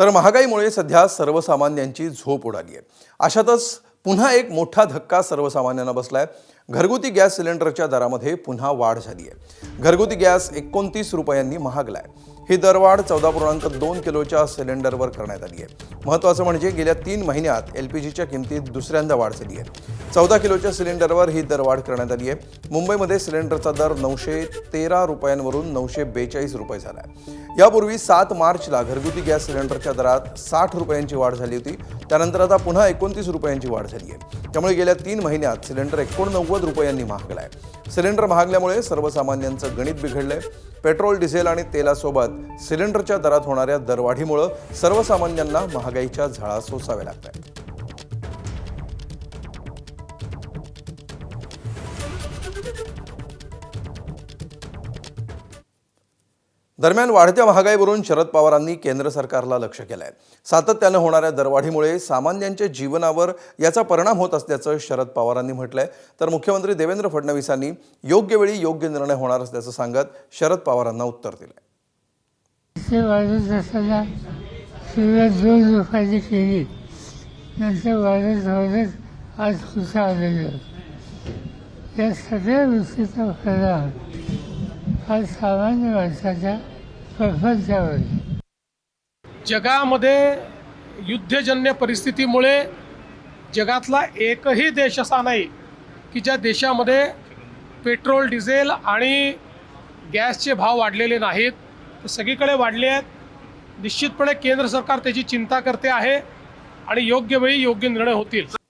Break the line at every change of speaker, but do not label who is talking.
तर महागाईमुळे सध्या सर्वसामान्यांची झोप उडाली आहे। अशातच पुन्हा एक मोठा धक्का सर्वसामान्यांना बसलाय। घरगुती गॅस सिलेंडरच्या दरामध्ये पुन्हा वाढ झाली आहे। घरगुती गॅस 29 रुपयांनी महागलाय। ही दरवाढ 14.2 किलोच्या सिलेंडरवर करण्यात आली आहे। महत्त्वाचं म्हणजे गेल्या 3 महिन्यात एलपीजीच्या किमतीत दुसऱ्यांदा वाढ झाली आहे। 14 किलोच्या सिलेंडरवर ही दरवाढ करण्यात आली आहे। मुंबईमध्ये सिलेंडरचा दर 913 रुपयांवरून 942 रुपये झाला आहे। यापूर्वी 7 मार्चला घरगुती गॅस सिलेंडरच्या दरात 60 रुपयांची वाढ झाली होती। त्यानंतर आता पुन्हा 29 रुपयांची वाढ झाली आहे। त्यामुळे गेल्या 3 महिन्यात सिलेंडर 89 रुपयांनी महागलाय। सिलेंडर महागल्यामुळे सर्वसामान्यांचं गणित बिघडलंय। पेट्रोल, डिझेल आणि तेलासोबत सिलेंडरच्या दरात होणाऱ्या दरवाढीमुळे सर्वसामान्यांना महागाईच्या झळा सोसाव्या लागतात। दरम्यान वाढत्या महागाईवरून शरद पवारांनी केंद्र सरकारला लक्ष केलंय। सातत्याने होणाऱ्या दरवाढीमुळे सामान्यांच्या जीवनावर याचा परिणाम होत असल्याचं शरद पवारांनी म्हटलंय। तर मुख्यमंत्री देवेंद्र फडणवीसांनी योग्य वेळी योग्य निर्णय होणार असल्याचं सांगत शरद पवारांना उत्तर दिलंय।
आज सामान्य माणसाच्या प्रपंचावर
जगामध्ये युद्धजन्य परिस्थितीमुळे जगातला एकही देश असा नाही की ज्या देशामध्ये पेट्रोल, डिझेल आणि गॅसचे भाव वाढलेले नाहीत। तर सगळीकडे वाढले आहेत। निश्चितपणे केंद्र सरकार त्याची चिंता करते आहे आणि योग्य वेळी योग्य निर्णय होतील।